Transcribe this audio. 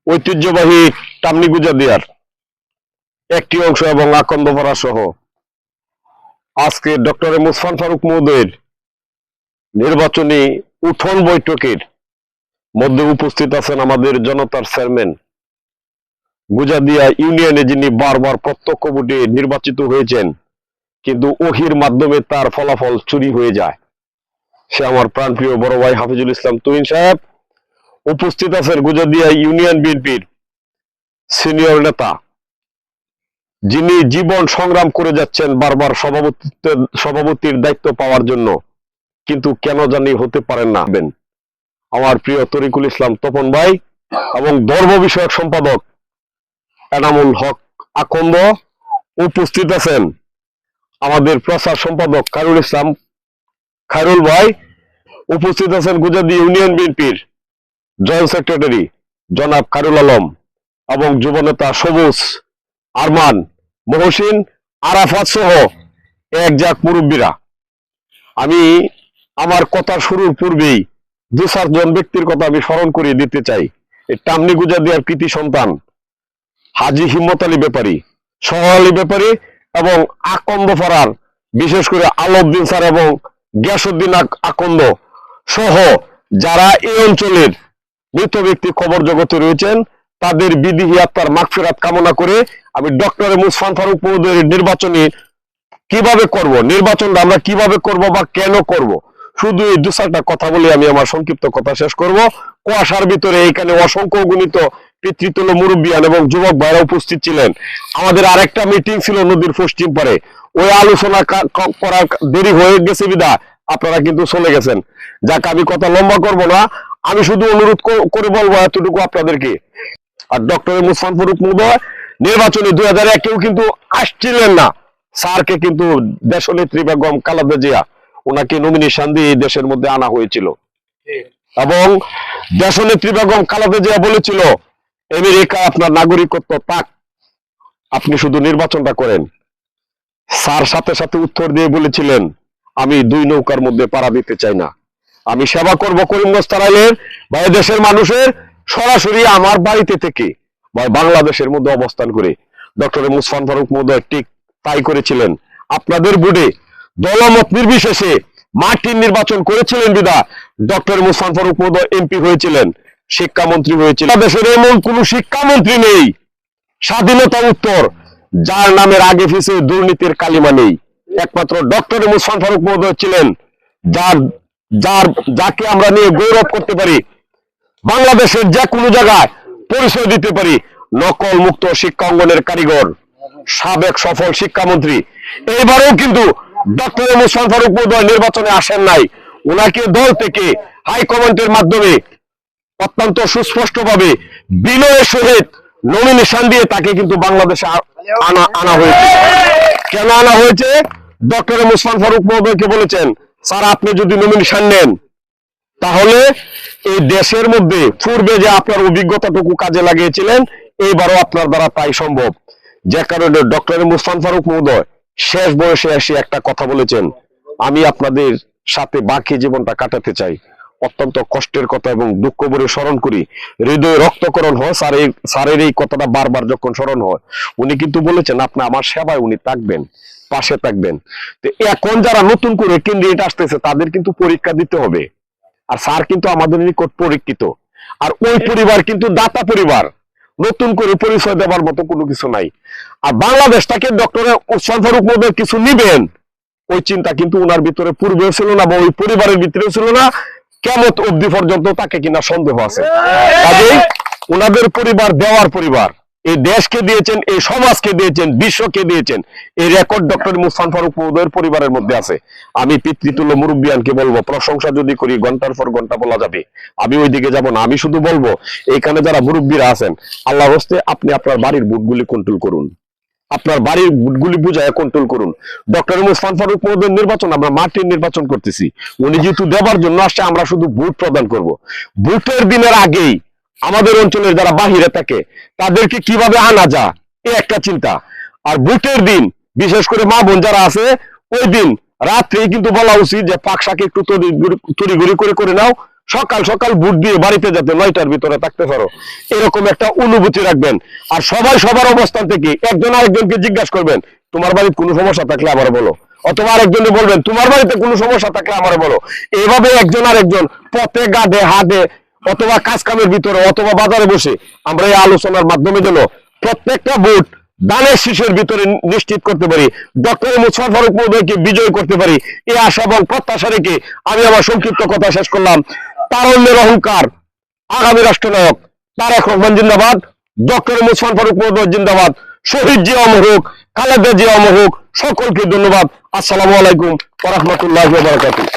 ঐতিহ্যবাহী টামনি গুজাদিয়ার একটি অংশ এবং আকন্দপাড়া সহ আজকে ডক্টর মুসফান ফারুক মহোদয়ের নির্বাচনী উঠোন বৈঠকের মধ্যে উপস্থিত আছেন আমাদের জনতার চেয়ারম্যান গুজাদিয়া ইউনিয়নে, যিনি বারবার প্রত্যক্ষ ভোটে নির্বাচিত হয়েছেন, কিন্তু ওহির মাধ্যমে তার ফলাফল চুরি হয়ে যায়। সে আমার প্রাণপ্রিয় বড় ভাই হাফিজুল ইসলাম তুহিন সাহেব। উপস্থিত আছেন গুজাদিয়া ইউনিয়ন বিএনপির সিনিয়র নেতা, যিনি জীবন সংগ্রাম করে যাচ্ছেন বারবার সভাপতির দায়িত্ব পাওয়ার জন্য, কিন্তু কেন জানি হতে পারেন না, আমার প্রিয় তরিকুল ইসলাম তপন ভাই, এবং ধর্ম বিষয়ক সম্পাদক এনামুল হক আকন্দ। উপস্থিত আছেন আমাদের প্রচার সম্পাদক খায়রুল ভাই। উপস্থিত আছেন গুজাদি ইউনিয়ন বিএনপির জয়েন্ট সেক্রেটারি জনাব খায়রুল আলম এবং যুবনেতা সবুজ, আরমান, মহসিন, আরাফাত সহ এক জাক মুরব্বীরা। আমি আমার কথা শুরুর পূর্বেই দু চারজন ব্যক্তির কথা আমি স্মরণ করিয়ে দিতে চাই। এই টামনি গুজাদিয়ার কৃতি সন্তান হাজী হিম্মত আলী ব্যাপারী, সোহেল আলী ব্যাপারী এবং আকন্দপাড়ার বিশেষ করে আলাউদ্দিন স্যার এবং গিয়াসউদ্দিন আকন্দ সহ যারা এই অঞ্চলের মৃত ব্যক্তি কবর জগতে রয়েছেন, তাদের বিদেহী আত্মার মাগফিরাত কামনা করে আমি ডক্টর মুসফান ফারুক মহোদয়ের নির্বাচনটা আমরা কিভাবে করব বা কেন করব, শুধু এই দু চারটা কথা বলে আমি আমার সংক্ষিপ্ত কথা শেষ করব। কুয়াশার ভিতরে এখানে অসংখ্য গণিত পিতৃতুল্য মুরব্বিয়ান এবং যুবক ভাইরা উপস্থিত ছিলেন। আমাদের আরেকটা মিটিং ছিল নদীর পশ্চিম পারে, ওই আলোচনা করার দেরি হয়ে গেছে বিধায় আপনারা কিন্তু চলে গেছেন। যাক, আমি কথা লম্বা করব না, আমি শুধু অনুরোধ করে বলবো এতটুকু আপনাদেরকে। আর ডক্টর মুসফান ফারুক মহোদয় নির্বাচনে 2001-এও কিন্তু আসছিলেন না। স্যারকে কিন্তু দেশনেত্রী বেগম খালেদা জিয়া ওনাকে নমিনেশন দিয়ে দেশের মধ্যে আনা হয়েছিল, এবং দেশনেত্রী বেগম খালেদা জিয়া বলেছিল আমেরিকা আপনার নাগরিকত্ব পাক, আপনি শুধু নির্বাচনটা করেন। স্যার সাথে সাথে উত্তর দিয়ে বলেছিলেন, আমি দুই নৌকার মধ্যে পাড়া দিতে চাই না, আমি সেবা করব করিমগঞ্জ তারাইলের বা দেশের মানুষের সরাসরি আমার বাড়িতে থেকে বা বাংলাদেশের মধ্যে অবস্থান করে। ডক্টর মুসফান ফারুক মহোদয় ঠিক তাই করেছিলেন। আপনাদের বোর্ডে দলমত নির্বিশেষে মাটির নির্বাচন করেছিলেন বিদা ডক্টর মুসফান ফারুক মহোদয় এমপি হয়েছিলেন, শিক্ষামন্ত্রী হয়েছিলেন। দেশের এমন কোন শিক্ষামন্ত্রী নেই স্বাধীনতা উত্তর যার নামের আগে পিছে দুর্নীতির কালিমা নেই। একমাত্র ডক্টর মুসফান ফারুক মহোদয় ছিলেন যাকে আমরা নিয়ে গৌরব করতে পারি, বাংলাদেশের যে কোনো জায়গায় পরিচয় দিতে পারি। নকল মুক্ত শিক্ষা অঙ্গনের কারিগর, সাবেক সফল শিক্ষামন্ত্রী। এইবারেও কিন্তু ডক্টর মুসফান ফারুক মহোদয় নির্বাচনে আসেন নাই। ওনাকে দল থেকে হাইকমান্ডের মাধ্যমে অত্যন্ত সুস্পষ্টভাবে বিনয়ের সহিত নমিনেশন দিয়ে তাকে কিন্তু বাংলাদেশে আনা হয়েছে। কেন আনা হয়েছে? ডক্টর মুসফান ফারুক মহোদয়কে বলেছেন, স্যার আপনি যদি নমিনেশন নেন তাহলে এই দেশের মধ্যে পূর্বে যে আপনার অভিজ্ঞতাটুকু কাজে লাগিয়েছিলেন, এইবারও আপনার দ্বারা তাই সম্ভব। যে কারণে ডক্টর মুসফান ফারুক মহোদয় শেষ বয়সে এসে একটা কথা বলেছেন, আমি আপনাদের সাথে বাকি জীবনটা কাটাতে চাই। অত্যন্ত কষ্টের কথা এবং দুঃখ ভরে স্মরণ করি, হৃদয়ে রক্তকরণ হয় স্যারের এই কথাটা বারবার যখন স্মরণ হয়। উনি কিন্তু বলেছেন আপনি আমার সেবায় উনি থাকবেন, পাশে থাকবেন। তো এখন যারা নতুন করে ক্যান্ডিডেট আসতেছে তাদের কিন্তু পরীক্ষা দিতে হবে, আর স্যার কিন্তু আমাদের নিকট পরীক্ষিত। আর ওই পরিবার কিন্তু দাতা পরিবার, নতুন করে পরিচয় দেওয়ার মতো কোনো কিছু নাই। আর বাংলাদেশটাকে ডক্টর মুসফান ফারুক মহোদয় কিছু নিবেন ওই চিন্তা কিন্তু ওনার ভিতরে পূর্বেও ছিল না, বা ওই পরিবারের ভিতরেও ছিল না। কিয়ামত অবধি পর্যন্ত তাকে কিনা সন্দেহ আছে। কাজেই ওনাদের পরিবার দেওয়ার পরিবার, এই দেশকে দিয়েছেন, এই সমাজকে দিয়েছেন, বিশ্বকে দিয়েছেন, এই রেকর্ড ডক্টর মুসফান ফারুক মহোদয়ের পরিবারের মধ্যে আছে। আমি পিতৃতুল্য মুরব্বিয়ানকে বলবো, প্রশংসা যদি করি ঘন্টার পর ঘন্টা বলা যাবে, আমি ওইদিকে যাব না। আমি শুধু বলবো এইখানে যারা মুরব্বীরা আছেন, আল্লাহর হস্তে আপনি আপনার বাড়ির বুটগুলি কন্ট্রোল করুন, আপনার বাড়ির বুটগুলি বুঝায় কন্ট্রোল করুন। ডক্টর মুসফান ফারুক মহোদয়ের নির্বাচন আমরা মাটির নির্বাচন করতেছি। উনি যেহেতু দেবার জন্য আসছে, আমরা শুধু ভোট প্রদান করব। ভোটের দিনের আগেই আমাদের অঞ্চলের যারা বাহিরে থাকে তাদেরকে কিভাবে আনা যায় এই একটা চিন্তা। আর ভোটের দিন বিশেষ করে মা বোন যারা আছে, ওই দিন রাত্রে কিন্তু বলা উচিত যে পাকশাকে একটু তড়িঘড়ি করে নাও, সকাল সকাল ভোট দিয়ে বাড়িতে যাতে 9টার ভিতরে থাকতে পারো, এরকম একটা অনুভূতি রাখবেন। আর সবাই সবার অবস্থান থেকে একজন আরেকজনকে জিজ্ঞাসা করবেন, তোমার বাড়িতে কোনো সমস্যা থাকলে আমার বলো, অথবা আরেকজনে বলবেন তোমার বাড়িতে কোনো সমস্যা থাকলে আমার বলো। এইভাবে একজন আরেকজন পথে গাদে হাটে অথবা কাজ কামের ভিতরে অথবা বাজারে বসে আমরা এই আলোচনার মাধ্যমে যেন প্রত্যেকটা ভোট দানের শীষের ভিতরে নিশ্চিত করতে পারি, ডক্টর মোশাররফ ফারুক মহোদয়কে বিজয় করতে পারি, এই আশা এবং প্রত্যাশা রেখে আমি আমার সংক্ষিপ্ত কথা শেষ করলাম। তারুণ্যের অহংকার আগামী রাষ্ট্রনায়ক তারেক রহমান জিন্দাবাদ, ডক্টর মোশাররফ ফারুক মহোদয় জিন্দাবাদ, শহীদ জিয়া অমর হোক, খালেদা জিয়া অমর হোক। সকলকে ধন্যবাদ। আসসালামু আলাইকুম ওয়া রাহমাতুল্লাহি ওয়া বারাকাতুহু।